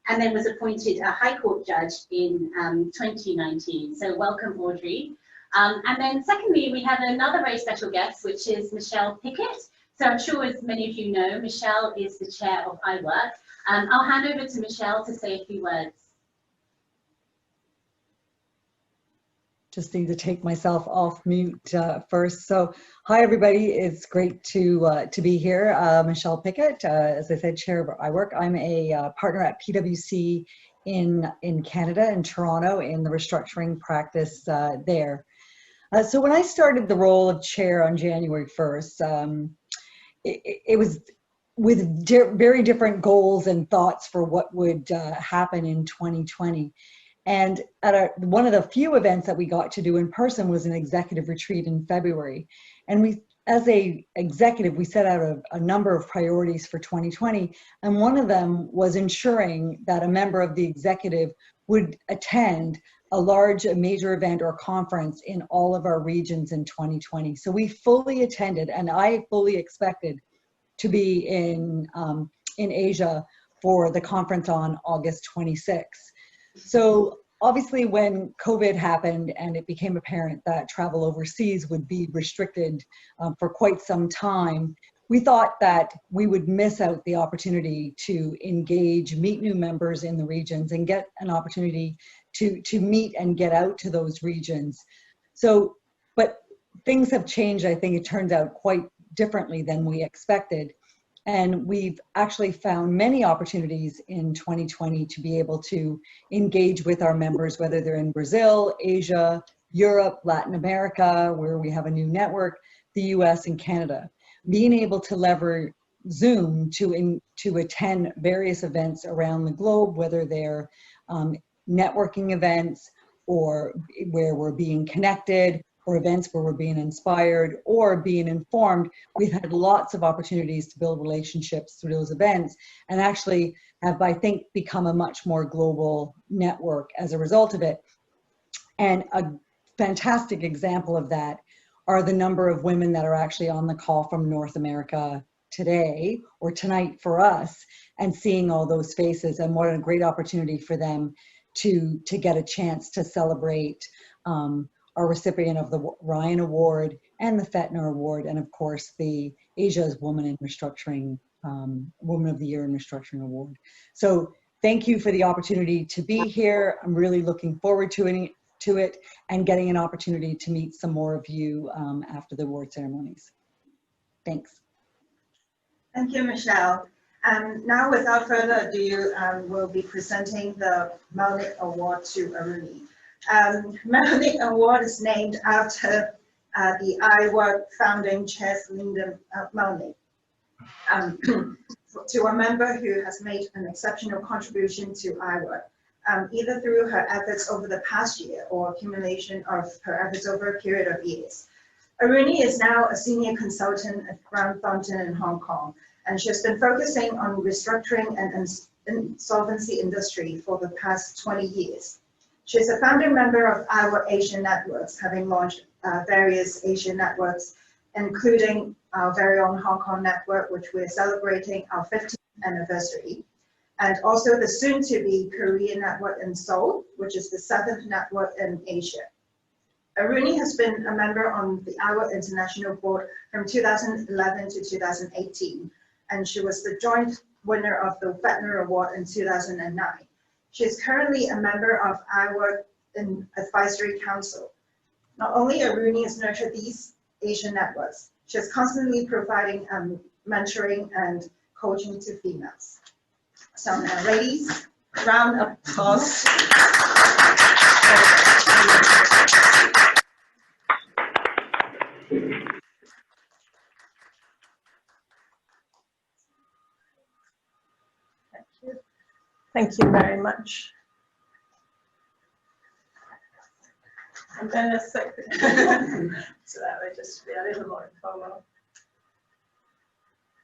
and then was appointed a High Court judge in 2019. So welcome, Awardee. And then secondly, we have another very special guest, which is Michelle Pickett. So I'm sure, as many of you know, Michelle is the chair of IWIRC. I'll hand over to Michelle to say a few words. Just need to take myself off mute first. So, hi everybody, it's great to be here. Michelle Pickett, as I said, chair of IWIRC. I'm a partner at PwC in Canada, in Toronto, in the restructuring practice there. So when I started the role of chair on January 1st, it was with very different goals and thoughts for what would happen in 2020. And at one of the few events that we got to do in person was an executive retreat in February. And we, as a executive, we set out a number of priorities for 2020. And one of them was ensuring that a member of the executive would attend a major event or conference in all of our regions in 2020. So we fully attended, and I fully expected to be in Asia for the conference on August 26th. So obviously when COVID happened and it became apparent that travel overseas would be restricted for quite some time, we thought that we would miss out the opportunity to engage, meet new members in the regions, and get an opportunity to meet and get out to those regions. So, but things have changed. I think it turns out quite differently than we expected. And we've actually found many opportunities in 2020 to be able to engage with our members, whether they're in Brazil, Asia, Europe, Latin America, where we have a new network, the US and Canada. Being able to leverage Zoom to attend various events around the globe, whether they're networking events or where we're being connected, or events where we're being inspired or being informed. We've had lots of opportunities to build relationships through those events, and actually have, I think, become a much more global network as a result of it. And a fantastic example of that are the number of women that are actually on the call from North America today or tonight for us, and seeing all those faces, and what a great opportunity for them to get a chance to celebrate our recipient of the Ryan Award and the Fettner Award, and of course the Asia's Woman in Restructuring, Woman of the Year in Restructuring Award. So thank you for the opportunity to be here. I'm really looking forward to it and getting an opportunity to meet some more of you after the award ceremonies. Thanks. Thank you, Michelle. Now, without further ado, we'll be presenting the Melnik Award to Awardee. Melnik Award is named after the IWIRC founding chair, Linda Melnik, to a member who has made an exceptional contribution to IWIRC, either through her efforts over the past year or accumulation of her efforts over a period of years. Awardee is now a senior consultant at Grant Thornton in Hong Kong, and she has been focusing on restructuring and insolvency industry for the past 20 years. She is a founding member of IWIRC Asian Networks, having launched various Asian networks, including our very own Hong Kong network, which we're celebrating our 15th anniversary, and also the soon-to-be Korean network in Seoul, which is the 7th network in Asia. Awardee has been a member on the IWIRC International Board from 2011 to 2018, and she was the joint winner of the Fettner Award in 2009. She is currently a member of IWIRC Advisory Council. Not only Awardee has nurtured these Asian networks, she is constantly providing mentoring and coaching to females. So now, ladies, round of applause. Thank you very much. I'm going to say, so that way just be a little more informal.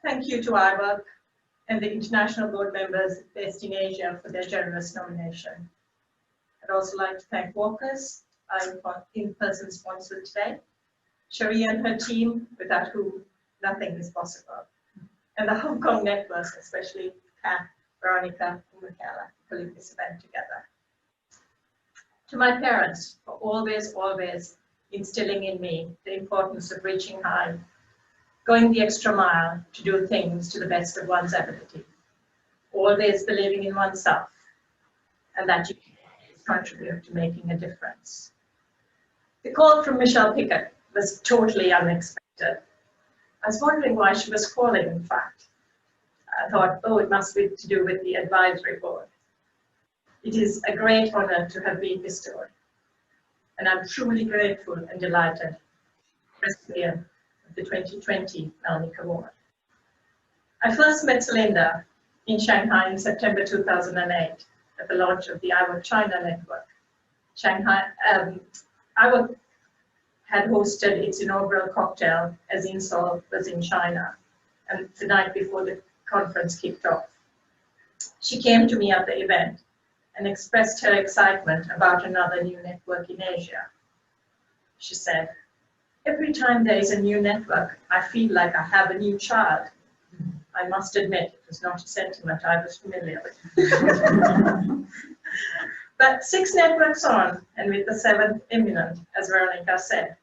Thank you to IWIRC and the international board members based in Asia for their generous nomination. I'd also like to thank Walkers, our in-person sponsor today, Cherie and her team, without whom nothing is possible, and the Hong Kong network, especially Kat Veronica, and Michaela, pulling this event together. To my parents, for always, always instilling in me the importance of reaching high, going the extra mile to do things to the best of one's ability, always believing in oneself, and that you can contribute to making a difference. The call from Michelle Pickett was totally unexpected. I was wondering why she was calling, in fact. I thought, oh, it must be to do with the advisory board. It is a great honor to have been bestowed, and I'm truly grateful and delighted recipient of the 2020 Melnik Award. I first met Celinda in Shanghai in September 2008 at the launch of the IWIRC China network. Shanghai, IWIRC had hosted its inaugural cocktail as INSOL was in China, and the night before the conference kicked off. She came to me at the event and expressed her excitement about another new network in Asia. She said, "Every time there is a new network, I feel like I have a new child." I must admit, it was not a sentiment I was familiar with. But 6 networks on, and with the 7th imminent, as Veronica said,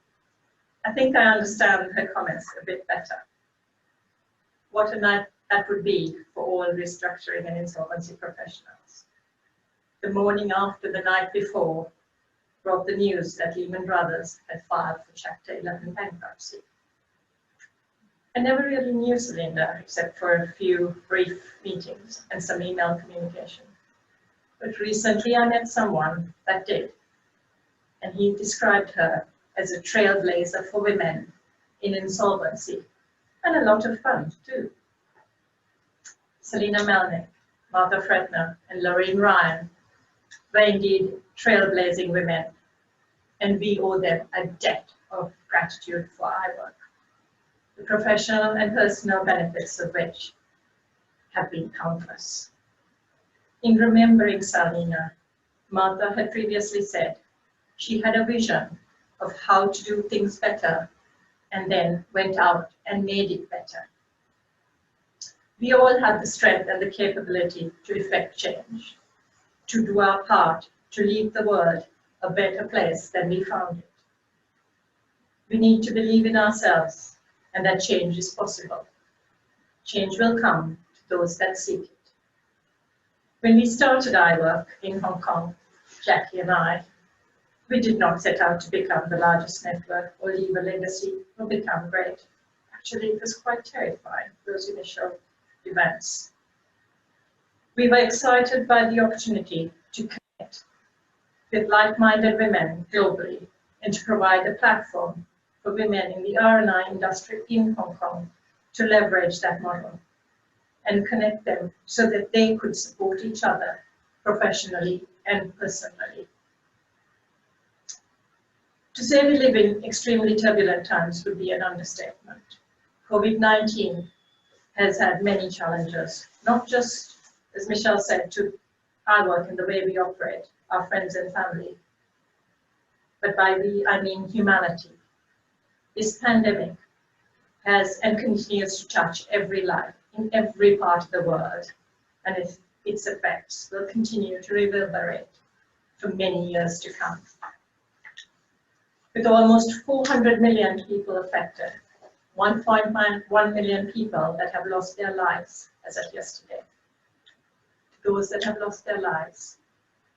I think I understand her comments a bit better. What a night that would be for all restructuring and insolvency professionals. The morning after the night before brought the news that Lehman Brothers had filed for Chapter 11 bankruptcy. I never really knew Celinda except for a few brief meetings and some email communication. But recently I met someone that did, and he described her as a trailblazer for women in insolvency, and a lot of fun too. Selina Melnik, Martha Fretner, and Lorraine Ryan were indeed trailblazing women, and we owe them a debt of gratitude for IWIRC, the professional and personal benefits of which have been countless. In remembering Selina, Martha had previously said she had a vision of how to do things better, and then went out and made it better. We all have the strength and the capability to effect change, to do our part to leave the world a better place than we found it. We need to believe in ourselves and that change is possible. Change will come to those that seek it. When we started IWIRC in Hong Kong, Jackie and I, we did not set out to become the largest network or leave a legacy or become great. Actually, it was quite terrifying, those initial events. We were excited by the opportunity to connect with like-minded women globally and to provide a platform for women in the R&I industry in Hong Kong to leverage that model and connect them so that they could support each other professionally and personally. To say we live in extremely turbulent times would be an understatement. COVID-19 has had many challenges, not just, as Michelle said, to our work and the way we operate, our friends and family, but by we, I mean humanity. This pandemic has and continues to touch every life in every part of the world, and its effects will continue to reverberate for many years to come. With almost 400 million people affected, 1.1 million people that have lost their lives as of yesterday. To those that have lost their lives,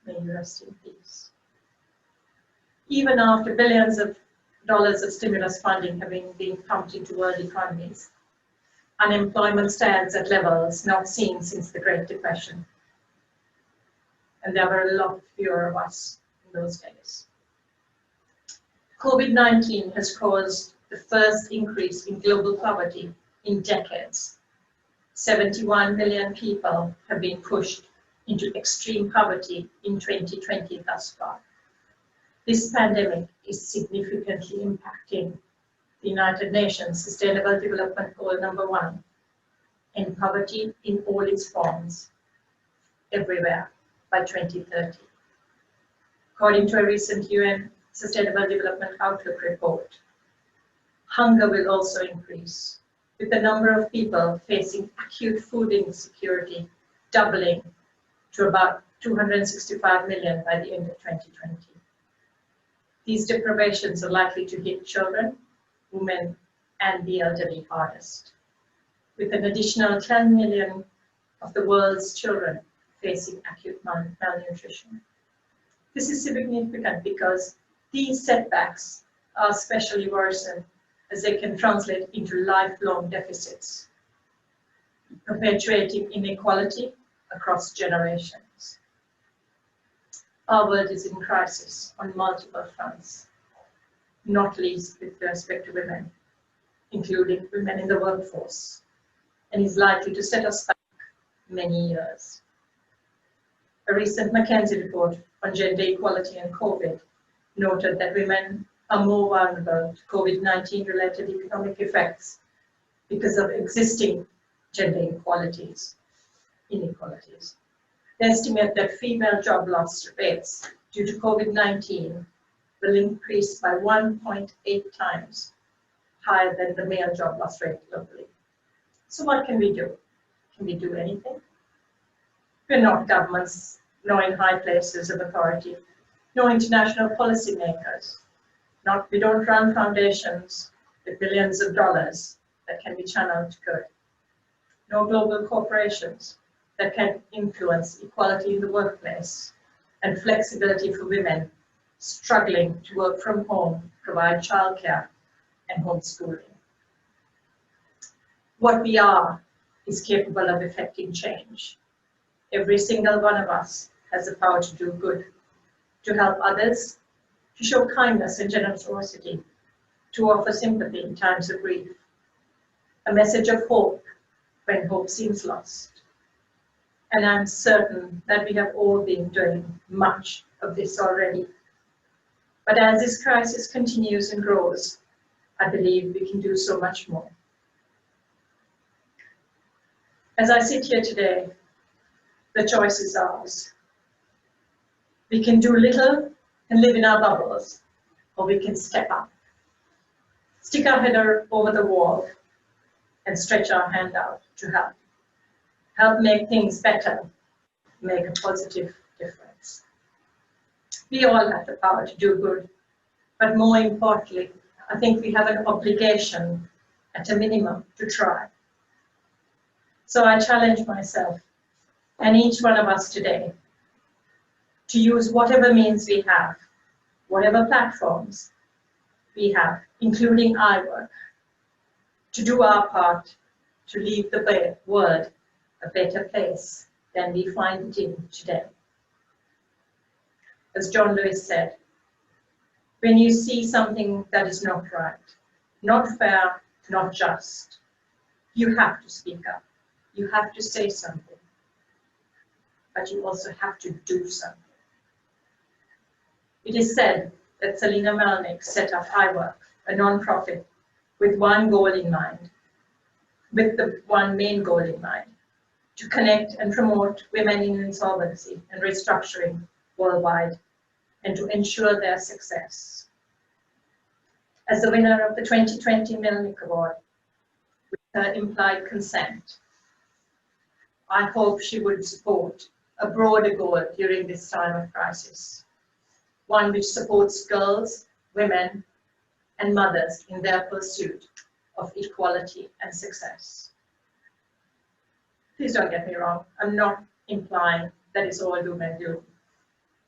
may you rest in peace. Even after billions of dollars of stimulus funding having been pumped into world economies, unemployment stands at levels not seen since the Great Depression. And there were a lot fewer of us in those days. COVID-19 has caused the first increase in global poverty in decades. 71 million people have been pushed into extreme poverty in 2020 thus far. This pandemic is significantly impacting the United Nations Sustainable Development Goal number 1, end poverty in all its forms, everywhere by 2030. According to a recent UN Sustainable Development Outlook report, hunger will also increase, with the number of people facing acute food insecurity doubling to about 265 million by the end of 2020. These deprivations are likely to hit children, women, and the elderly hardest, with an additional 10 million of the world's children facing acute malnutrition. This is significant because these setbacks are especially worrisome as they can translate into lifelong deficits, perpetuating inequality across generations. Our world is in crisis on multiple fronts, not least with respect to women, including women in the workforce, and is likely to set us back many years. A recent McKinsey report on gender equality and COVID noted that women are more vulnerable to COVID-19 related economic effects because of existing gender inequalities. They estimate that female job loss rates due to COVID-19 will increase by 1.8 times higher than the male job loss rate globally. So what can we do? Can we do anything? We're not governments, nor in high places of authority, nor international policymakers. We don't run foundations with billions of dollars that can be channeled to good, nor global corporations that can influence equality in the workplace and flexibility for women struggling to work from home, provide childcare and homeschooling. What we are is capable of effecting change. Every single one of us has the power to do good, to help others, to show kindness and generosity, to offer sympathy in times of grief, a message of hope when hope seems lost. And I'm certain that we have all been doing much of this already. But as this crisis continues and grows, I believe we can do so much more. As I sit here today, the choice is ours. We can do little and live in our bubbles, or we can step up, stick our head over the wall, and stretch our hand out to help. Help make things better, make a positive difference. We all have the power to do good, but more importantly, I think we have an obligation, at a minimum, to try. So I challenge myself, and each one of us today, to use whatever means we have, whatever platforms we have, including IWIRC, to do our part to leave the world a better place than we find it in today. As John Lewis said, when you see something that is not right, not fair, not just, you have to speak up. You have to say something. But you also have to do something. It is said that Selina Melnik set up IWIRC, a non-profit, with one goal in mind, with the one main goal in mind, to connect and promote women in insolvency and restructuring worldwide, and to ensure their success. As the winner of the 2020 Melnik Award, with her implied consent, I hope she would support a broader goal during this time of crisis, one which supports girls, women, and mothers in their pursuit of equality and success. Please don't get me wrong, I'm not implying that it's all doom and gloom.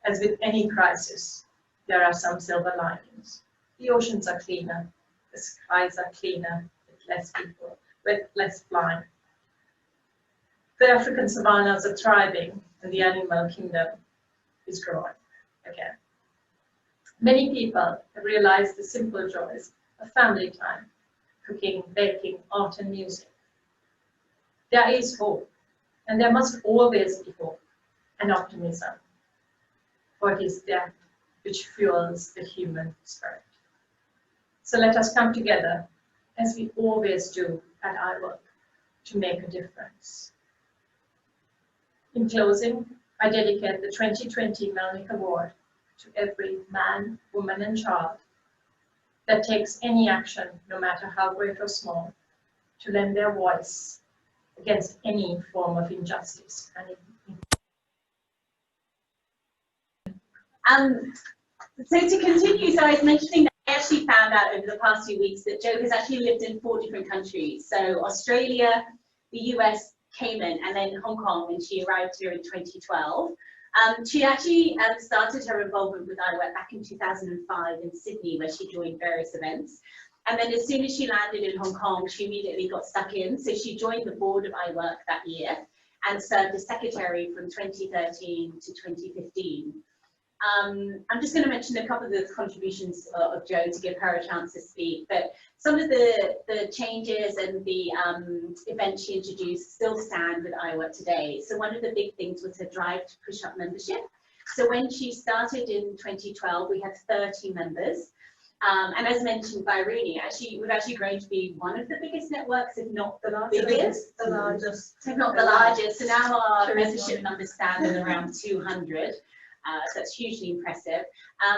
As with any crisis, there are some silver linings. The oceans are cleaner, the skies are cleaner, with less people, with less flying. The African savannas are thriving, and the animal kingdom is growing again. Many people have realized the simple joys of family time, cooking, baking, art, and music. There is hope, and there must always be hope and optimism, for it is that which fuels the human spirit. So let us come together, as we always do at IWIRC, to make a difference. In closing, I dedicate the 2020 Melnik Award to every man, woman, and child that takes any action, no matter how great or small, to lend their voice against any form of injustice. So to continue, so I was mentioning that I actually found out over the past few weeks that Jo has actually lived in 4 different countries. So Australia, the US, Cayman, and then Hong Kong when she arrived here in 2012. She actually started her involvement with IWIRC back in 2005 in Sydney, where she joined various events. And then as soon as she landed in Hong Kong, she immediately got stuck in. So she joined the board of IWIRC that year and served as secretary from 2013 to 2015. I'm just going to mention a couple of the contributions of Jo to give her a chance to speak, but some of the changes and the events she introduced still stand with IWIRC today. So one of the big things was her drive to push up membership. So when she started in 2012, we had 30 members. And as mentioned by Rooney, we've actually grown to be one of the biggest networks, if not the biggest. The largest. If not the largest. So now our membership numbers stand at around 200. So that's hugely impressive.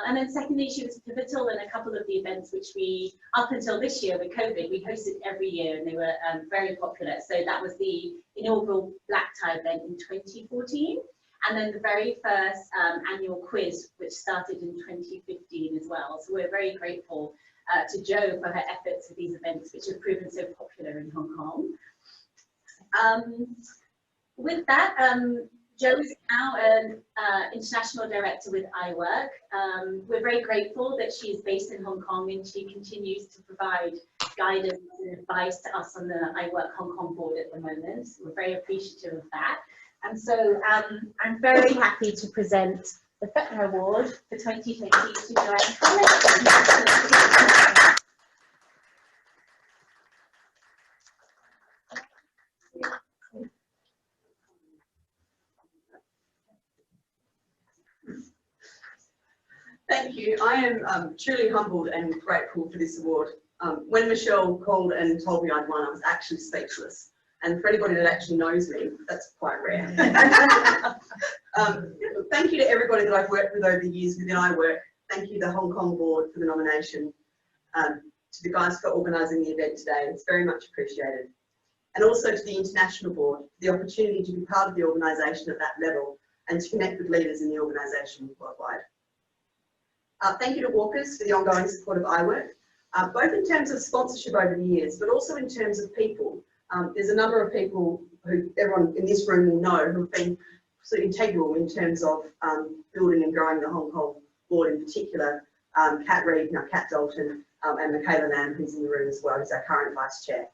And then secondly, she was pivotal in a couple of the events which we, up until this year with COVID, we hosted every year and they were very popular. So that was the inaugural Black Tie event in 2014. And then the very first annual quiz, which started in 2015 as well. So we're very grateful to Jo for her efforts with these events, which have proven so popular in Hong Kong. With that, Jo is now an international director with IWIRC. We're very grateful that she is based in Hong Kong and she continues to provide guidance and advice to us on the IWIRC Hong Kong board at the moment. We're very appreciative of that. And so I'm very happy to present the Fetner Award for 2020 to Joanne Collins. Thank you. I am truly humbled and grateful for this award. When Michelle called and told me I'd won, I was actually speechless. And for anybody that actually knows me, that's quite rare. Thank you to everybody that I've worked with over the years within IWIRC. Thank you to the Hong Kong board for the nomination. To the guys for organising the event today, it's very much appreciated. And also to the international board, for the opportunity to be part of the organisation at that level and to connect with leaders in the organisation worldwide. Thank you to Walkers for the ongoing support of IWIRC, both in terms of sponsorship over the years, but also in terms of people. There's a number of people who everyone in this room will know who have been sort of integral in terms of building and growing the Hong Kong board in particular. Kat Reid, now Kat Dalton, and Michaela Lamb, who's in the room as well, who's our current vice chair.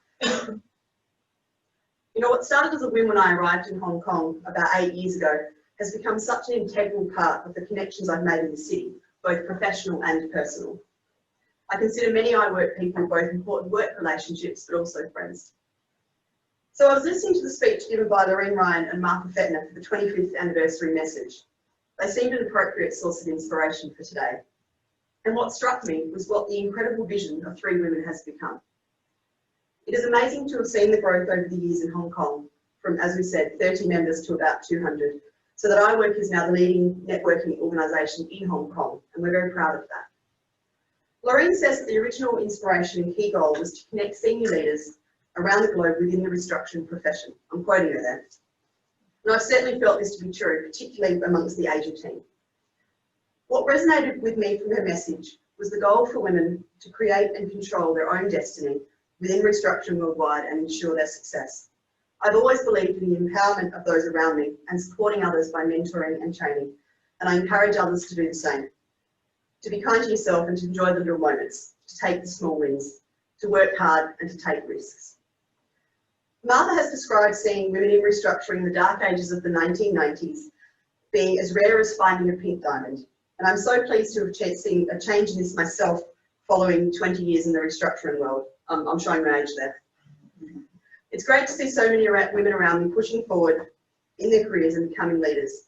You know, what started as a whim when I arrived in Hong Kong about 8 years ago has become such an integral part of the connections I've made in the city, both professional and personal. I consider many IWIRC people both important work relationships, but also friends. So I was listening to the speech given by Lorraine Ryan and Martha Fetner for the 25th anniversary message. They seemed an appropriate source of inspiration for today. And what struck me was what the incredible vision of 3 women has become. It is amazing to have seen the growth over the years in Hong Kong from, as we said, 30 members to about 200, so that IWIRC is now the leading networking organisation in Hong Kong, and we're very proud of that. Lorraine says that the original inspiration and key goal was to connect senior leaders around the globe within the restructuring profession. I'm quoting her there. And I've certainly felt this to be true, particularly amongst the Asia team. What resonated with me from her message was the goal for women to create and control their own destiny within restructuring worldwide and ensure their success. I've always believed in the empowerment of those around me and supporting others by mentoring and training, and I encourage others to do the same. To be kind to yourself and to enjoy the little moments, to take the small wins, to work hard and to take risks. Martha has described seeing women in restructuring in the dark ages of the 1990s being as rare as finding a pink diamond, and I'm so pleased to have seen a change in this myself following 20 years in the restructuring world. I'm showing my age there. It's great to see so many women around me pushing forward in their careers and becoming leaders.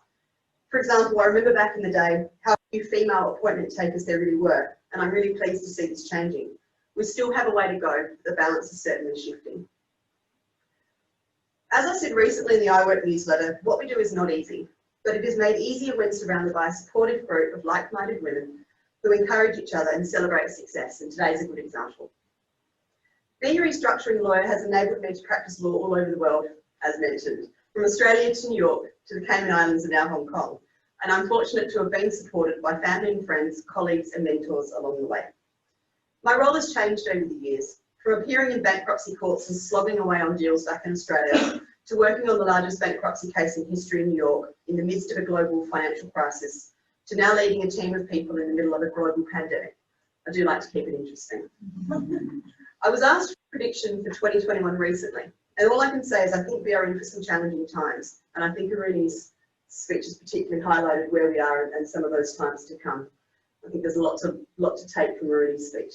For example, I remember back in the day how few female appointment takers there really were, and I'm really pleased to see this changing. We still have a way to go, but the balance is certainly shifting. As I said recently in the IWIRC newsletter, what we do is not easy, but it is made easier when surrounded by a supportive group of like-minded women who encourage each other and celebrate success, and today's a good example. Being a restructuring lawyer has enabled me to practice law all over the world, as mentioned, from Australia to New York, to the Cayman Islands and now Hong Kong. And I'm fortunate to have been supported by family and friends, colleagues and mentors along the way. My role has changed over the years, from appearing in bankruptcy courts and slogging away on deals back in Australia, to working on the largest bankruptcy case in history in New York in the midst of a global financial crisis, to now leading a team of people in the middle of a global pandemic. I do like to keep it interesting. I was asked for a prediction for 2021 recently, and all I can say is I think we are in for some challenging times, and I think Awardee speech has particularly highlighted where we are and some of those times to come. I think there's a lot to take from Awardee's speech.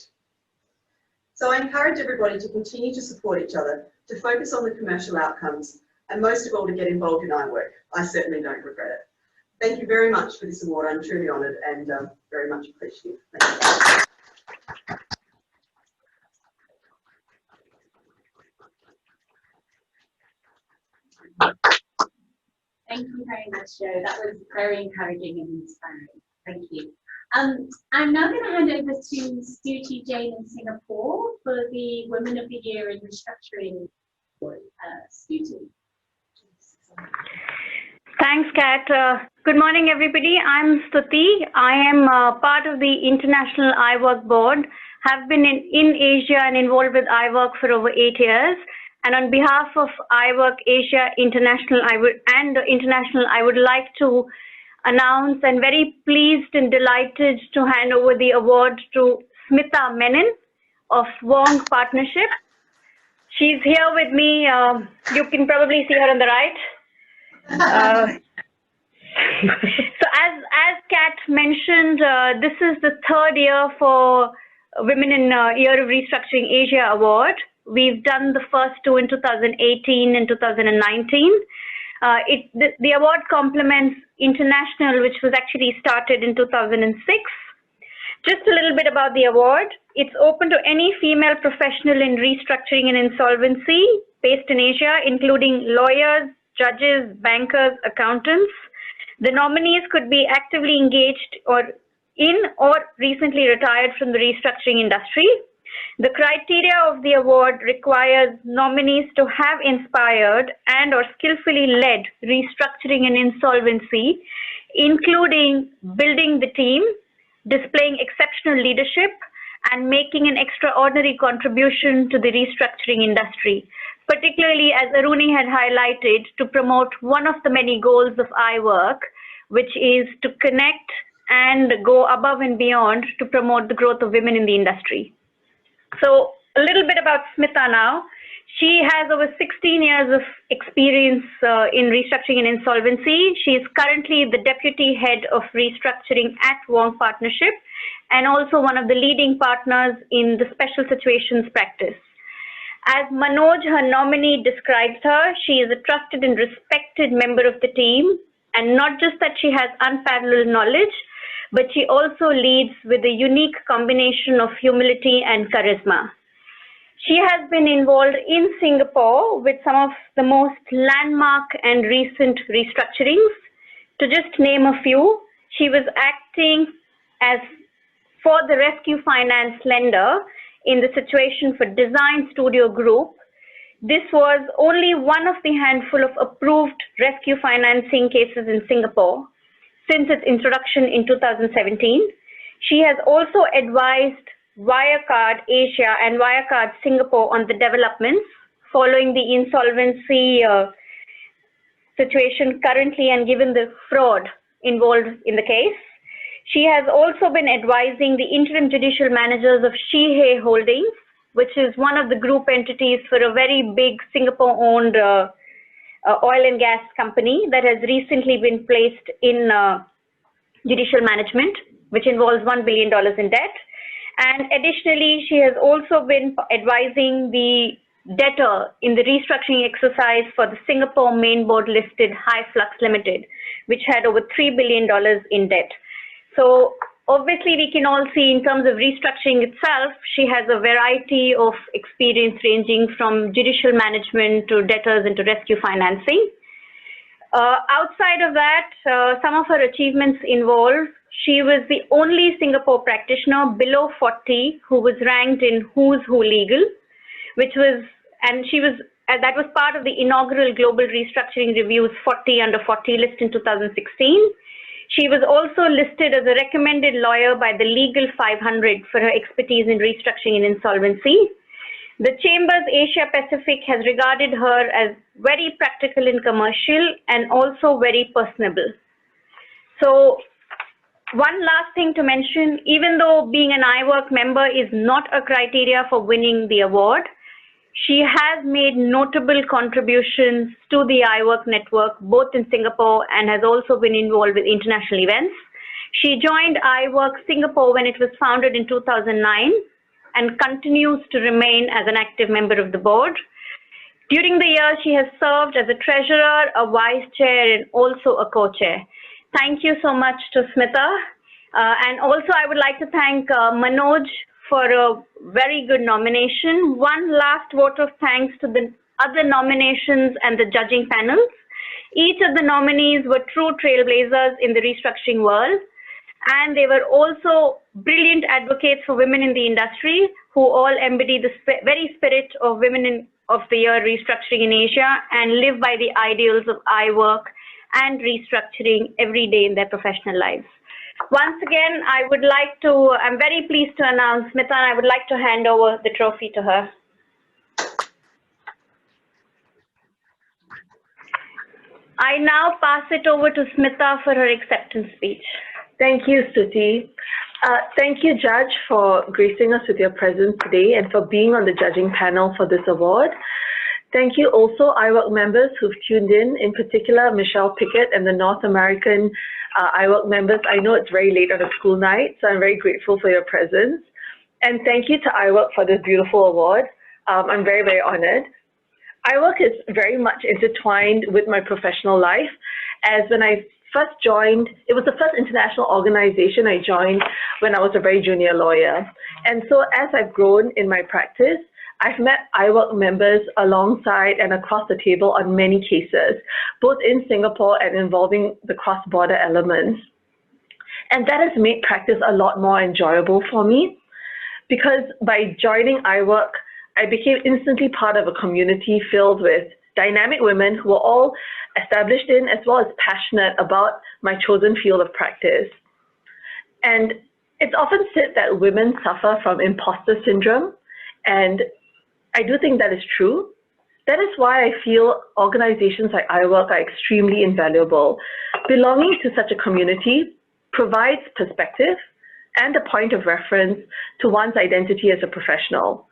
So I encourage everybody to continue to support each other, to focus on the commercial outcomes, and most of all to get involved in IWIRC. I certainly don't regret it. Thank you very much for this award. I'm truly honoured and very much appreciative. Thank you. Thank you very much, Jo. That was very encouraging and inspiring. Thank you. I'm now going to hand over to Stuti Jane in Singapore for the Women of the Year in Restructuring Award. Stuti. Thanks, Kat. Good morning, everybody. I'm Stuti. I am part of the International IWIRC Board. Have been in Asia and involved with IWIRC for over 8 years. And on behalf of IWIRC Asia International, I would like to announce and very pleased and delighted to hand over the award to Smita Menon of Wong Partnership. She's here with me. You can probably see her on the right. So as Kat mentioned, this is the 3rd year for Women in Year of Restructuring Asia Award. We've done the first 2 in 2018 and 2019. The award complements International, which was actually started in 2006. Just a little bit about the award. It's open to any female professional in restructuring and insolvency based in Asia, including lawyers, judges, bankers, accountants. The nominees could be actively engaged or recently retired from the restructuring industry. The criteria of the award requires nominees to have inspired and or skillfully led restructuring and insolvency, including building the team, displaying exceptional leadership, and making an extraordinary contribution to the restructuring industry, particularly, as Aruni had highlighted, to promote one of the many goals of IWIRC, which is to connect and go above and beyond to promote the growth of women in the industry. So a little bit about Smita now. She has over 16 years of experience in restructuring and insolvency. She is currently the Deputy Head of Restructuring at Wong Partnership and also one of the leading partners in the Special Situations practice. As Manoj, her nominee, describes her, she is a trusted and respected member of the team, and not just that she has unparalleled knowledge, but she also leads with a unique combination of humility and charisma. She has been involved in Singapore with some of the most landmark and recent restructurings. To just name a few, she was acting as for the rescue finance lender in the situation for Design Studio Group. This was only one of the handful of approved rescue financing cases in Singapore since its introduction in 2017. She has also advised Wirecard Asia and Wirecard Singapore on the developments following the insolvency situation currently and given the fraud involved in the case. She has also been advising the interim judicial managers of Shihei Holdings, which is one of the group entities for a very big Singapore-owned oil and gas company that has recently been placed in judicial management, which involves $1 billion in debt. And additionally, she has also been advising the debtor in the restructuring exercise for the Singapore main board listed High Flux Limited, which had over $3 billion in debt. So obviously, we can all see in terms of restructuring itself, she has a variety of experience ranging from judicial management to debtors and to rescue financing. Outside of that, some of her achievements involve, she was the only Singapore practitioner below 40 who was ranked in Who's Who Legal, and she was that was part of the inaugural Global Restructuring Review's 40 under 40 list in 2016. She was also listed as a recommended lawyer by the Legal 500 for her expertise in restructuring and insolvency. The Chamber's Asia Pacific has regarded her as very practical and commercial and also very personable. So one last thing to mention, even though being an IWIRC member is not a criteria for winning the award, she has made notable contributions to the IWIRC network, both in Singapore and has also been involved with international events. She joined IWIRC Singapore when it was founded in 2009 and continues to remain as an active member of the board. During the year, she has served as a treasurer, a vice chair, and also a co-chair. Thank you so much to Smita. And also I would like to thank Manoj for a very good nomination. One last vote of thanks to the other nominations and the judging panels. Each of the nominees were true trailblazers in the restructuring world, and they were also brilliant advocates for women in the industry who all embody the very spirit of Women of the Year Restructuring in Asia and live by the ideals of IWIRC and restructuring every day in their professional lives. Once again, I'm very pleased to announce Smita, and I would like to hand over the trophy to her. I now pass it over to Smita for her acceptance speech. Thank you, Stuti. Thank you, Judge, for gracing us with your presence today and for being on the judging panel for this award. Thank you also, IWIRC members who've tuned in particular, Michelle Pickett and the North American IWIRC members. I know it's very late on a school night, so I'm very grateful for your presence. And thank you to IWIRC for this beautiful award. I'm very, very honored. IWIRC is very much intertwined with my professional life, as when I first joined, it was the first international organization I joined when I was a very junior lawyer. And so as I've grown in my practice, I've met IWIRC members alongside and across the table on many cases, both in Singapore and involving the cross-border elements. And that has made practice a lot more enjoyable for me, because by joining IWIRC, I became instantly part of a community filled with dynamic women who are all established in as well as passionate about my chosen field of practice. And it's often said that women suffer from imposter syndrome, and I do think that is true. That is why I feel organizations like IWIRC are extremely invaluable. Belonging to such a community provides perspective and a point of reference to one's identity as a professional.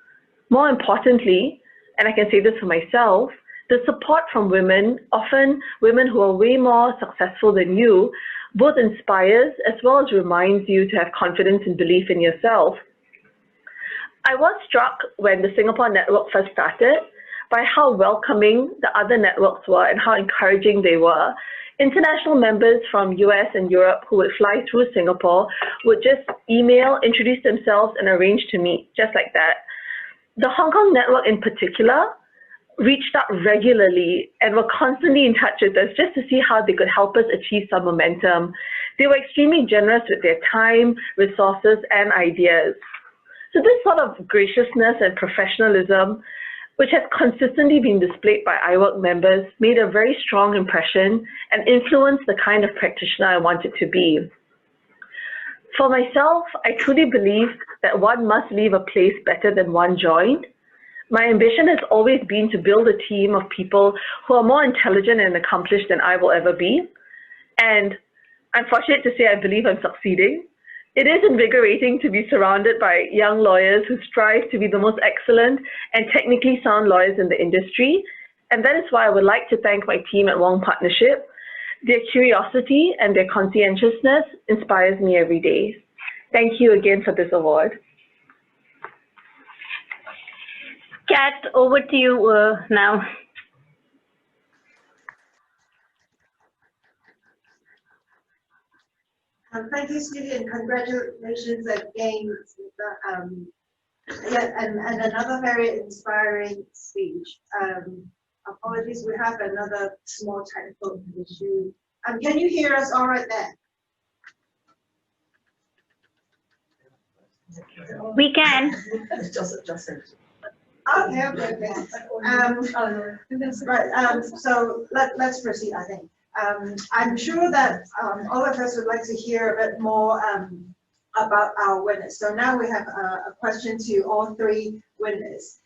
More importantly, and I can say this for myself, the support from women, often women who are way more successful than you, both inspires as well as reminds you to have confidence and belief in yourself. I was struck when the Singapore network first started by how welcoming the other networks were and how encouraging they were. International members from US and Europe who would fly through Singapore would just email, introduce themselves, and arrange to meet, just like that. The Hong Kong network in particular reached out regularly and were constantly in touch with us just to see how they could help us achieve some momentum. They were extremely generous with their time, resources, and ideas. So this sort of graciousness and professionalism, which has consistently been displayed by IWIRC members, made a very strong impression and influenced the kind of practitioner I wanted to be. For myself, I truly believe that one must leave a place better than one joined. My ambition has always been to build a team of people who are more intelligent and accomplished than I will ever be. And I'm fortunate to say I believe I'm succeeding. It is invigorating to be surrounded by young lawyers who strive to be the most excellent and technically sound lawyers in the industry. And that is why I would like to thank my team at Wong Partnership. Their curiosity and their conscientiousness inspires me every day. Thank you again for this award. Kat, over to you now. Thank you, Stevie, and congratulations again. And another very inspiring speech. Apologies, we have another small technical issue. Can you hear us all right there? We can. Okay. Right, so let's proceed, I think. I'm sure that all of us would like to hear a bit more about our winners. So now we have a question to all three winners.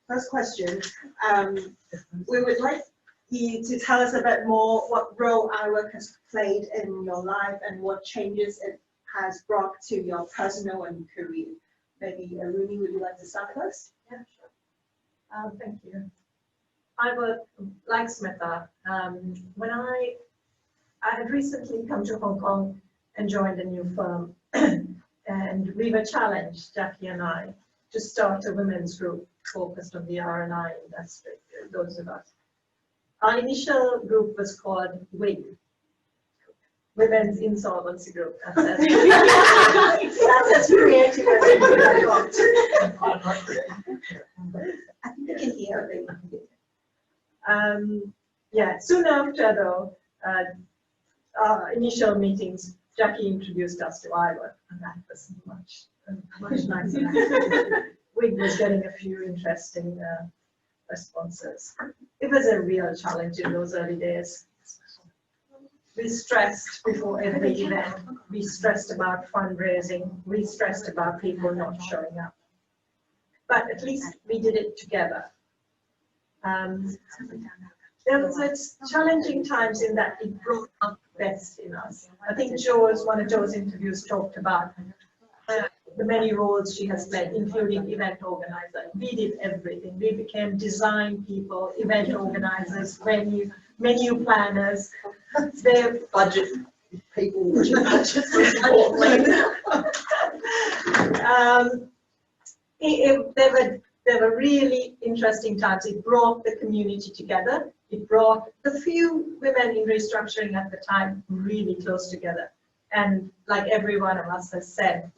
First question, we would like you to tell us a bit more what role IWIRC has played in your life and what changes it has brought to your personal and career. Maybe Rooney, would you like to start first? Yeah, sure. Thank you. I work like Smitha. When I had recently come to Hong Kong and joined a new firm, and we were challenged, Jackie and I, to start a women's group focused on the R&I industry, those of us. Our initial group was called WIG, Women's Insolvency Group. That's as creative as I got. I think you can hear it. Yeah, soon after though, our initial meetings, Jackie introduced us to IWIRC, and that was much nicer. WIG was getting a few interesting responses. It was a real challenge in those early days. We stressed before every event. We stressed about fundraising. We stressed about people not showing up. But at least we did it together. There was challenging times in that it brought out the best in us. I think one of Jo's interviews talked about the many roles she has played, including event organizer. We did everything. We became design people, event organizers, menu planners. Their budget people, budgets. There were really interesting times. It brought the community together. It brought the few women in restructuring at the time really close together. And like every one of us has said,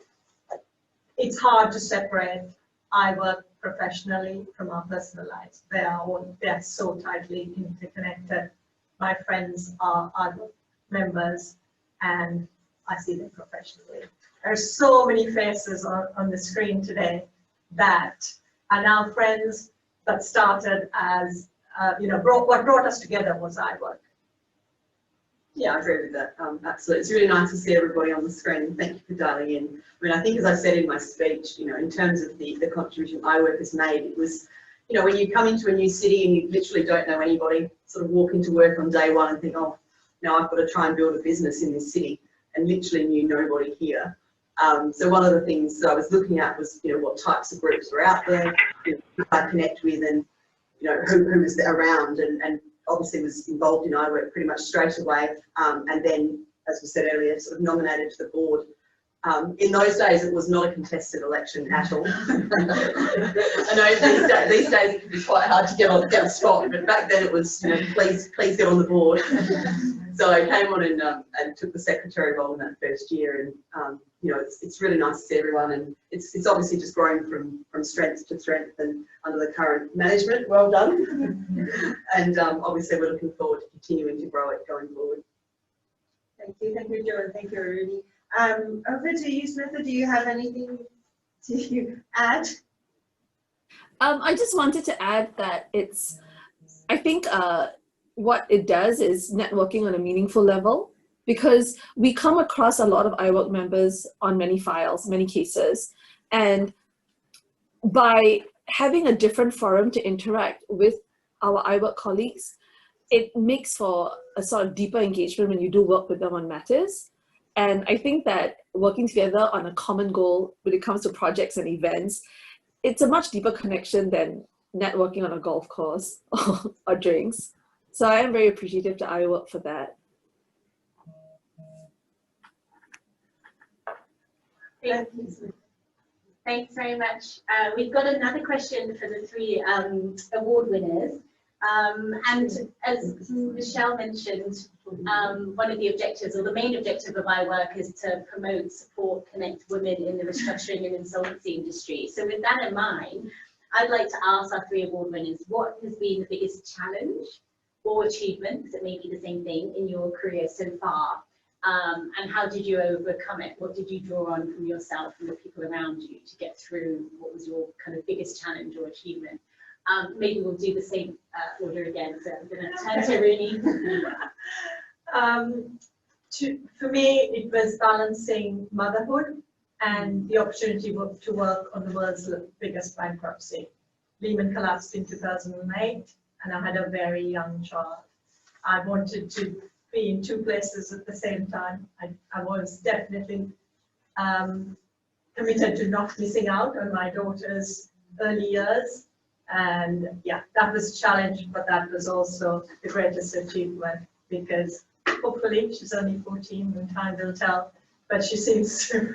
it's hard to separate IWIRC professionally from our personal lives. They're so tightly interconnected. My friends are IWIRC members, and I see them professionally. There are so many faces on the screen today that are now friends, but started as, what brought us together was IWIRC. Yeah, I agree with that. Absolutely. It's really nice to see everybody on the screen. Thank you for dialing in. I mean, I think as I said in my speech, in terms of the contribution IWIRC has made, it was, when you come into a new city and you literally don't know anybody, sort of walk into work on day one and think, oh, now I've got to try and build a business in this city, and literally knew nobody here. So one of the things that I was looking at was, what types of groups were out there, who I connect with, and who was around, and obviously was involved in IWIRC pretty much straight away, and then, as we said earlier, sort of nominated to the board. In those days, it was not a contested election at all. I know these days it can be quite hard to get a spot, but back then it was, please get on the board. So I came on and took the secretary role in that first year, and it's really nice to see everyone, and it's obviously just grown from strength to strength, and under the current management, well done. And obviously we're looking forward to continuing to grow it going forward. Thank you, Jo, and thank you, Rudy. Over to you, Smitha. Do you have anything to add? I just wanted to add that I think what it does is networking on a meaningful level, because we come across a lot of IWIRC members on many files, many cases, and by having a different forum to interact with our IWIRC colleagues, it makes for a sort of deeper engagement when you do work with them on matters. And I think that working together on a common goal when it comes to projects and events, it's a much deeper connection than networking on a golf course or drinks. So I am very appreciative to IWIRC for that. Thanks very much. We've got another question for the three award winners. And as Michelle mentioned, one of the objectives, or the main objective of IWIRC, is to promote, support, connect women in the restructuring and insolvency industry. So with that in mind, I'd like to ask our three award winners, what has been the biggest challenge or achievement, because it may be the same thing, in your career so far? And how did you overcome it? What did you draw on from yourself and the people around you to get through what was your kind of biggest challenge or achievement? Maybe we'll do the same order again. So I'm going to turn to Rooney. For me, it was balancing motherhood and the opportunity to work on the world's biggest bankruptcy. Lehman collapsed in 2008, and I had a very young child. I wanted to be in two places at the same time. I was definitely committed to not missing out on my daughter's early years. And yeah, that was a challenge, but that was also the greatest achievement, because hopefully she's only 14 and time will tell, but she seems to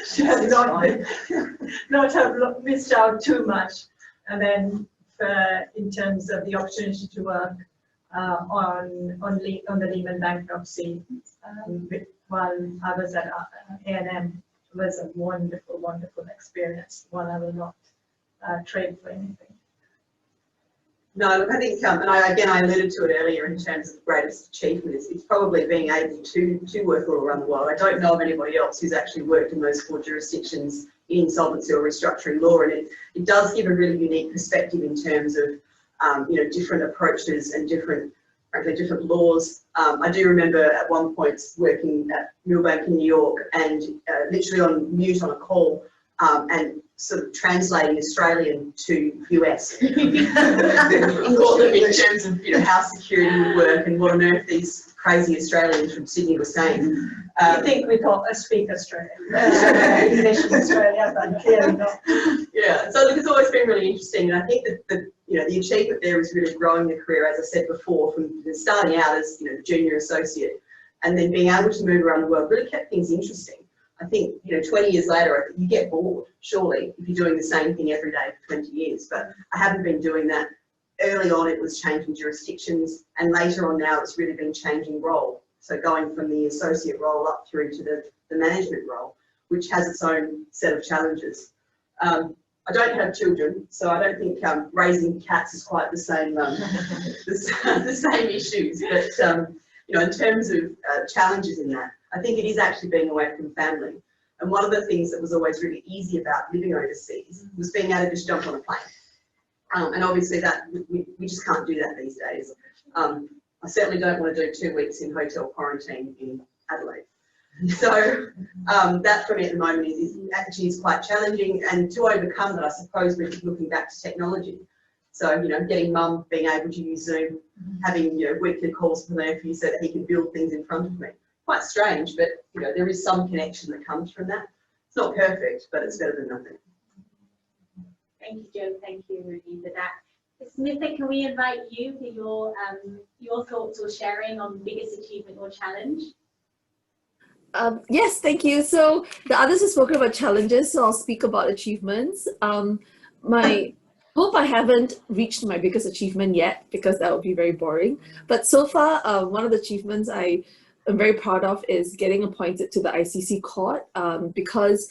she has not have missed out too much. And then in terms of the opportunity to work on the Lehman bankruptcy while I was at A&M was a wonderful, wonderful experience, one I will not trade for anything. No, look, I think, and I alluded to it earlier in terms of the greatest achievement, it's probably being able to work all around the world. I don't know of anybody else who's actually worked in those 4 jurisdictions in insolvency or restructuring law, and it does give a really unique perspective in terms of different approaches and different laws. I do remember at one point working at Milbank in New York and literally on mute on a call and sort of translating Australian to US in terms of how security would work and what on earth these crazy Australians from Sydney were saying. I think we speak Australian. English in Australia, but clearly not. Yeah, so look, it's always been really interesting, and I think that the achievement there is really growing the career, as I said before, from starting out as junior associate, and then being able to move around the world really kept things interesting. I think 20 years later, you get bored, surely, if you're doing the same thing every day for 20 years. But I haven't been doing that. Early on, it was changing jurisdictions, and later on now, it's really been changing role. So going from the associate role up through to the management role, which has its own set of challenges. I don't have children, so I don't think raising cats is quite the same the same issues. But in terms of challenges in that, I think it is actually being away from family. And one of the things that was always really easy about living overseas was being able to just jump on a plane. And obviously that we just can't do that these days. I certainly don't want to do 2 weeks in hotel quarantine in Adelaide. So that for me at the moment is actually quite challenging, and to overcome that, I suppose we're looking back to technology. So getting mum being able to use Zoom, having weekly calls from Murphy so that he can build things in front of me. Quite strange, but there is some connection that comes from that. It's not perfect, but it's better than nothing. Thank you, Jo. Thank you, Ruby, for that. Smitha, can we invite you for your thoughts or sharing on biggest achievement or challenge? Yes, thank you. So the others have spoken about challenges, so I'll speak about achievements. My hope I haven't reached my biggest achievement yet, because that would be very boring. But so far, one of the achievements I am very proud of is getting appointed to the ICC court, because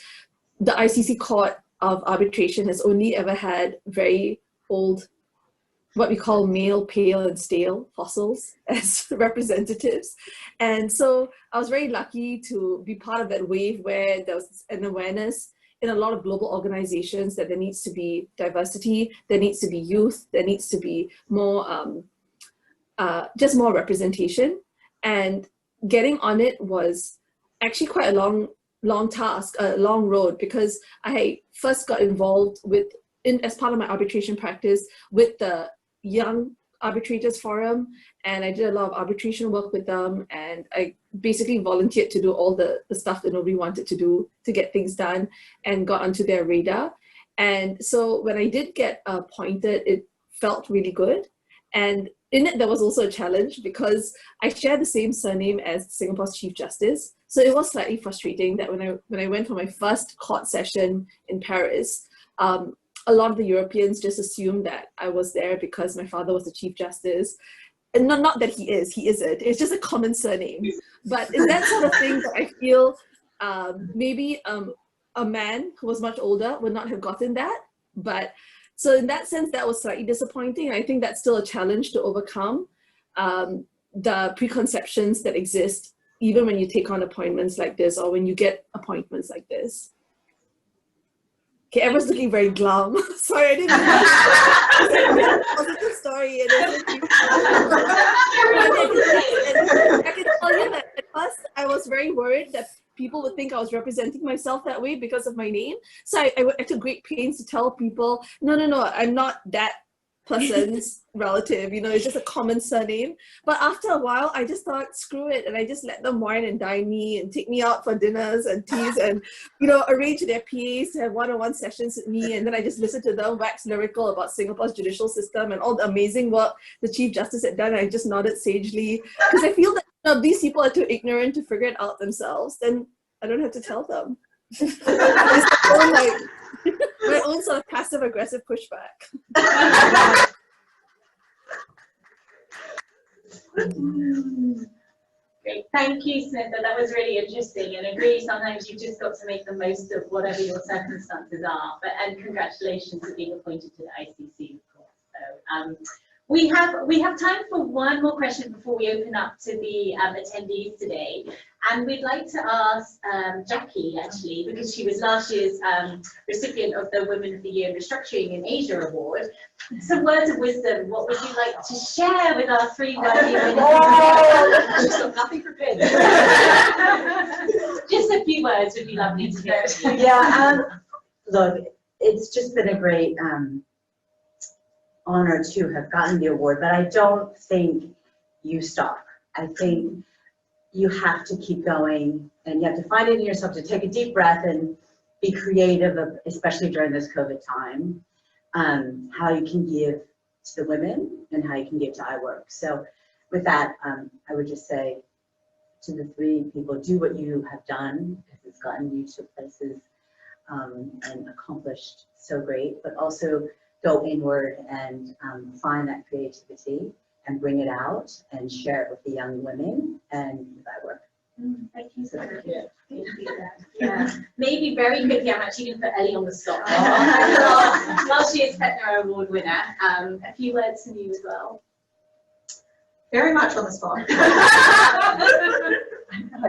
the ICC court of arbitration has only ever had very old, what we call male, pale, and stale fossils as representatives. And so I was very lucky to be part of that wave where there was an awareness in a lot of global organizations that there needs to be diversity, there needs to be youth, there needs to be more, just more representation. And getting on it was actually quite a long task, a long road, because I first got involved as part of my arbitration practice with the Young Arbitrators Forum, and I did a lot of arbitration work with them, and I basically volunteered to do all the stuff that nobody wanted to do to get things done, and got onto their radar. And so when I did get appointed, it felt really good. And in it, there was also a challenge because I share the same surname as Singapore's Chief Justice. So it was slightly frustrating that when I went for my first court session in Paris, a lot of the Europeans just assumed that I was there because my father was the Chief Justice. And not that he isn't. It's just a common surname. But in that sort of thing that I feel maybe a man who was much older would not have gotten that. But so in that sense, that was slightly disappointing. I think that's still a challenge to overcome, the preconceptions that exist even when you take on appointments like this or when you get appointments like this. Okay, everyone's looking very glum. Sorry, I didn't know. It's a positive story. It isn't. I can tell you that at first I was very worried that people would think I was representing myself that way because of my name. So I took great pains to tell people, no, I'm not that person's relative, it's just a common surname. But after a while, I just thought, screw it, and I just let them wine and dine me and take me out for dinners and teas and, arrange their PAs to have one-on-one sessions with me, and then I just listened to them wax lyrical about Singapore's judicial system and all the amazing work the Chief Justice had done, and I just nodded sagely, because I feel that these people are too ignorant to figure it out themselves, then I don't have to tell them. My own sort of passive-aggressive pushback. Great, thank you, Snitha. That was really interesting, and I agree. Sometimes you've just got to make the most of whatever your circumstances are. And congratulations for being appointed to the ICC, of course. So we have time for one more question before we open up to the attendees today. And we'd like to ask Jackie, actually, because she was last year's recipient of the Women of the Year Restructuring in Asia Award. Some words of wisdom, what would you like to share with our three worthy women? I've just got nothing prepared. Just a few words would be lovely to hear. Yeah, look, it's just been a great honor to have gotten the award, but I don't think you stop. I think you have to keep going, and you have to find it in yourself to take a deep breath and be creative, especially during this COVID time, how you can give to the women and how you can give to IWIRC. So with that, I would just say to the three people, do what you have done, because it's gotten you to places and accomplished so great, but also go inward and find that creativity and bring it out and share it with the young women and with IWIRC. Thank you so much. Yeah. Maybe very quickly, I'm actually going to put Ellie on the spot. Last year's Petner Award winner. A few words from you as well. Very much on the spot.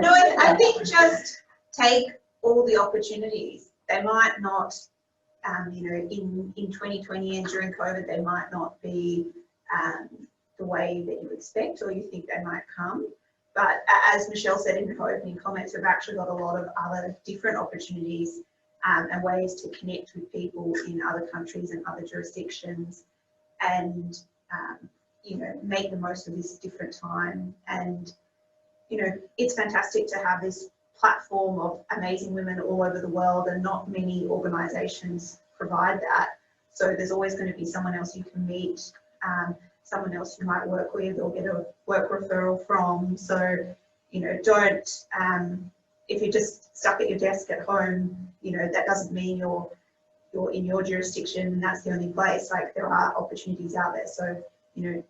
No, I think just take all the opportunities. They might not, in 2020 and during COVID, they might not be the way that you expect or you think they might come. But as Michelle said in her opening comments, we've actually got a lot of other different opportunities and ways to connect with people in other countries and other jurisdictions, and make the most of this different time. And it's fantastic to have this platform of amazing women all over the world, and not many organisations provide that. So there's always going to be someone else you can meet, someone else you might work with or get a work referral from. So, don't, if you're just stuck at your desk at home, that doesn't mean you're in your jurisdiction and that's the only place. Like, there are opportunities out there. So,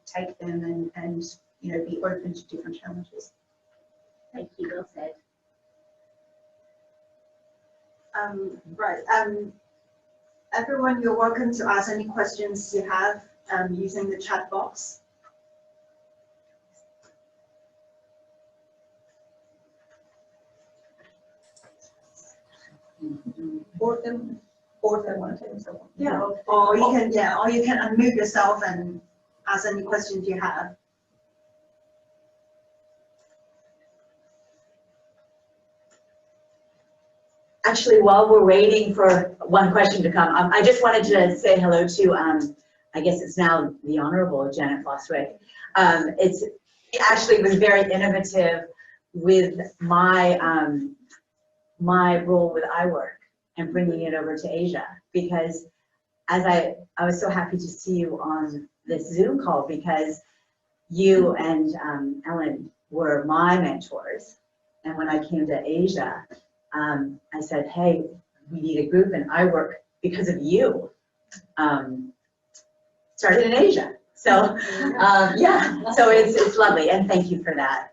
take them and be open to different challenges. Thank you, well said. Everyone, you're welcome to ask any questions you have using the chat box. Or if they want to take themselves. Yeah. Or you can unmute yourself and ask any questions you have. Actually, while we're waiting for one question to come, I just wanted to say hello to, I guess it's now the Honorable Janet Foswick. It actually was very innovative with my my role with IWIRC and bringing it over to Asia, because as I was so happy to see you on this Zoom call, because you and Ellen were my mentors, and when I came to Asia, I said, hey, we need a group, and IWIRC, because of you, started in Asia. So yeah, so it's lovely, and thank you for that.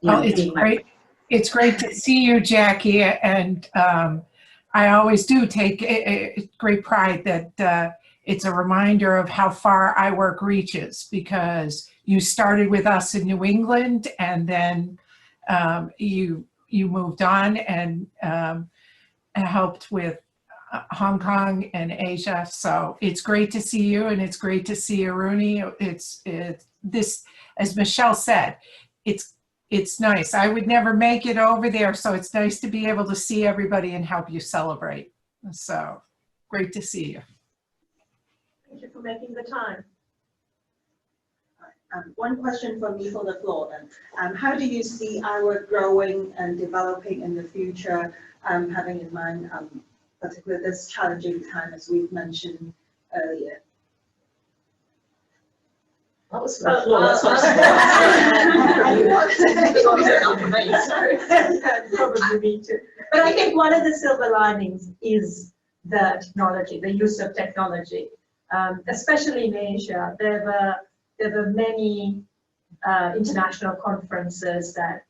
Well, it's great. It's great to see you, Jackie, and I always do take a great pride that it's a reminder of how far IWIRC reaches, because you started with us in New England, and then you moved on and helped with Hong Kong and Asia. So it's great to see you, and it's great to see Aruni. It's this, as Michelle said, it's nice. I would never make it over there, so it's nice to be able to see everybody and help you celebrate. So great to see you. Thank you for making the time. One question from me for the floor then. How do you see IWIRC growing and developing in the future, having in mind particularly this challenging time as we've mentioned earlier? That was the floor. That's Probably me too. But I think one of the silver linings is the technology, the use of technology, especially in Asia. There were many international conferences that,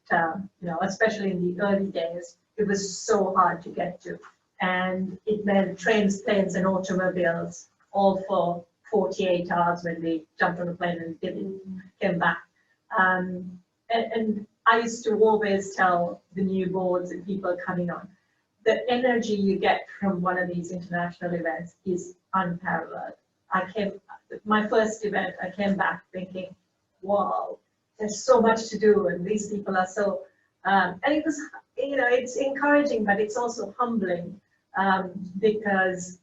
especially in the early days, it was so hard to get to. And it meant trains, planes, and automobiles, all for 48 hours when we jumped on a plane and came back. And I used to always tell the new boards and people coming on, the energy you get from one of these international events is unparalleled. My first event, I came back thinking, wow, there's so much to do, and these people are so, and it was, it's encouraging, but it's also humbling, because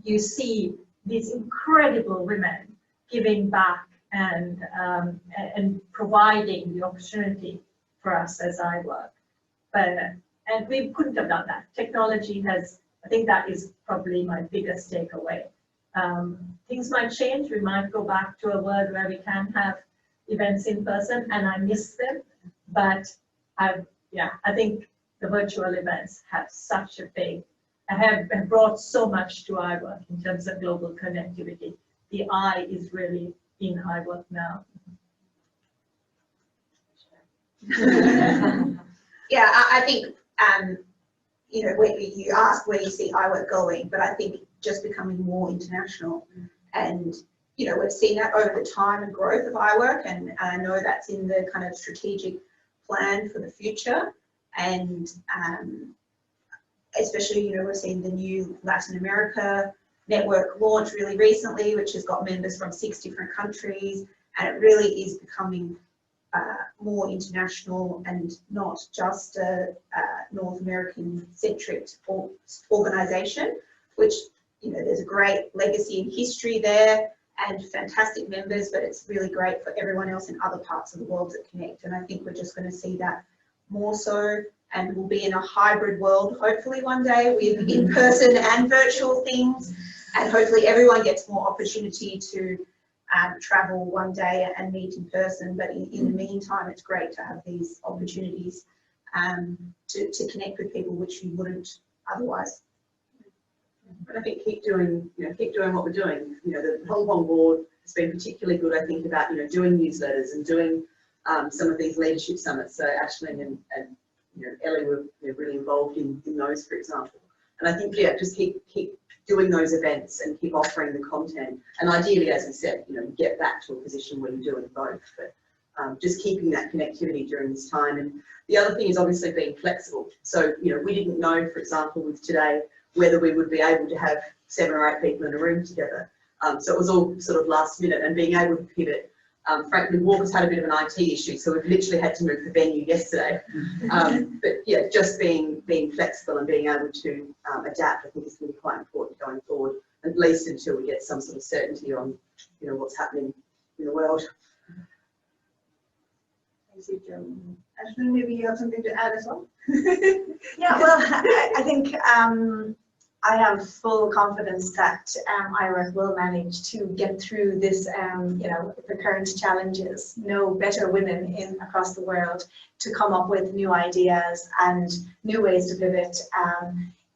you see these incredible women giving back and providing the opportunity for us as IWIRC. And we couldn't have done that. Technology has, I think that is probably my biggest takeaway. Things might change. We might go back to a world where we can have events in person, and I miss them. But I think the virtual events have have brought so much to IWIRC in terms of global connectivity. The I is really in IWIRC now. Yeah, I think, you asked where you see IWIRC going, but I think just becoming more international. And, we've seen that over the time and growth of IWIRC, and I know that's in the kind of strategic plan for the future. And especially, we're seeing the new Latin America network launch really recently, which has got members from 6 different countries, and it really is becoming more international and not just a North American centric organization, which, there's a great legacy and history there and fantastic members, but it's really great for everyone else in other parts of the world that connect. And I think we're just going to see that more so, and we'll be in a hybrid world hopefully one day with in-person and virtual things, and hopefully everyone gets more opportunity to travel one day and meet in person. But in the meantime, it's great to have these opportunities to connect with people which you wouldn't otherwise. But I think keep doing what we're doing. The Hong Kong board has been particularly good, I think, about doing newsletters and doing some of these leadership summits. So Aisling and Ellie were really involved in those, for example. And I think just keep doing those events and keep offering the content. And ideally, as we said, get back to a position where you're doing both. But just keeping that connectivity during this time. And the other thing is obviously being flexible. So we didn't know, for example, with today, whether we would be able to have 7 or 8 people in a room together. So it was all sort of last minute, and being able to pivot. Frankly, Walker's had a bit of an IT issue, so we've literally had to move the venue yesterday. But yeah, just being flexible and being able to adapt, I think is going to be quite important going forward, at least until we get some sort of certainty on what's happening in the world. Thank you, Jo. Aisling, maybe you have something to add as well? Yeah, well, I think I have full confidence that IWIRC will manage to get through this, the current challenges. No better women across the world to come up with new ideas and new ways to pivot.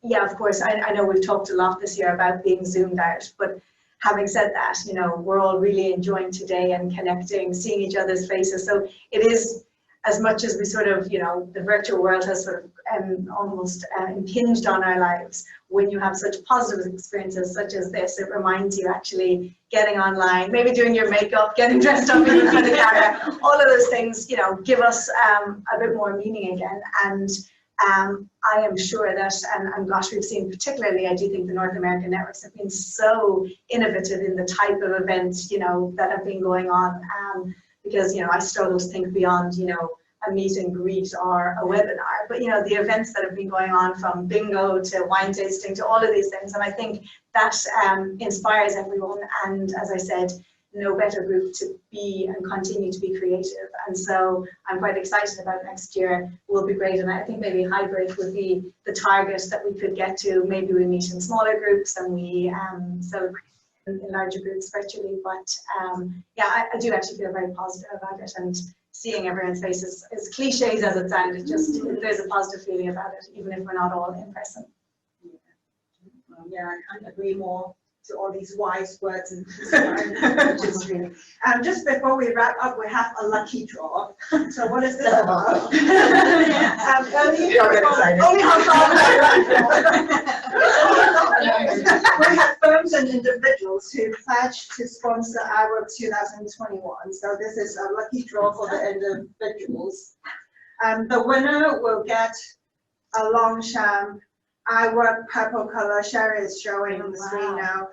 Yeah, of course, I know we've talked a lot this year about being zoomed out, but having said that, we're all really enjoying today and connecting, seeing each other's faces. So it is as much as we sort of, the virtual world has sort of almost impinged on our lives, when you have such positive experiences such as this, it reminds you actually getting online, maybe doing your makeup, getting dressed up in front of the camera, all of those things, give us a bit more meaning again. And I am sure that, and gosh, we've seen particularly, I do think the North American networks have been so innovative in the type of events, that have been going on. Because, I struggle to think beyond, a meet and greet or a webinar, but, the events that have been going on from bingo to wine tasting to all of these things. And I think that inspires everyone. And as I said, no better group to be and continue to be creative. And so I'm quite excited about next year. Will be great. And I think maybe hybrid would be the target that we could get to. Maybe we meet in smaller groups and we celebrate in larger groups virtually. But yeah, I do actually feel very positive about it. And seeing everyone's faces, as cliches as it sounds, there's a positive feeling about it, even if we're not all in person. Yeah, I can't agree more to all these wise words. And just before we wrap up, we have a lucky draw. So what is this about? Only Hong Kong. We have firms and individuals who pledged to sponsor IWIRC 2021. So this is a lucky draw for the individuals. The winner will get a Longchamp IWIRC purple color. Sherry is showing on the screen now.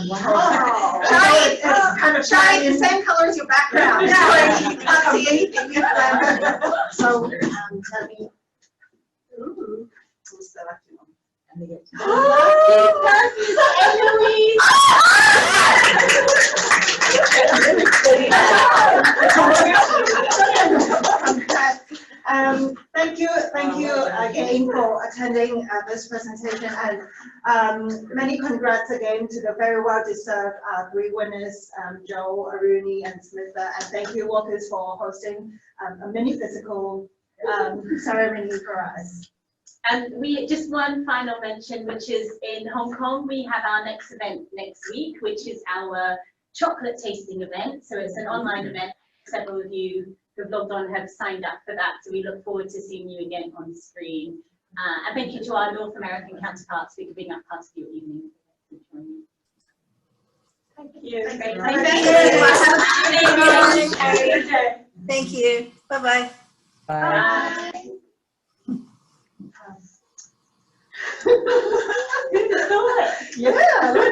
Wow. It's kind of shiny, the same color as your background. Yeah. You can't see anything. So tell me. Ooh, who's the lucky one? Thank you again for attending this presentation, and many congrats again to the very well-deserved 3 winners, Joe, Aruni, and Smitha, and thank you, Walkers, for hosting a mini physical ceremony for us. And we just one final mention, which is in Hong Kong, we have our next event next week, which is our chocolate tasting event. So it's an online event. Several of you who've logged on have signed up for that. So we look forward to seeing you again on the screen. And thank you to our North American counterparts for giving up part of your evening. Thank you. Thank you. Bye-bye. Bye. Yeah.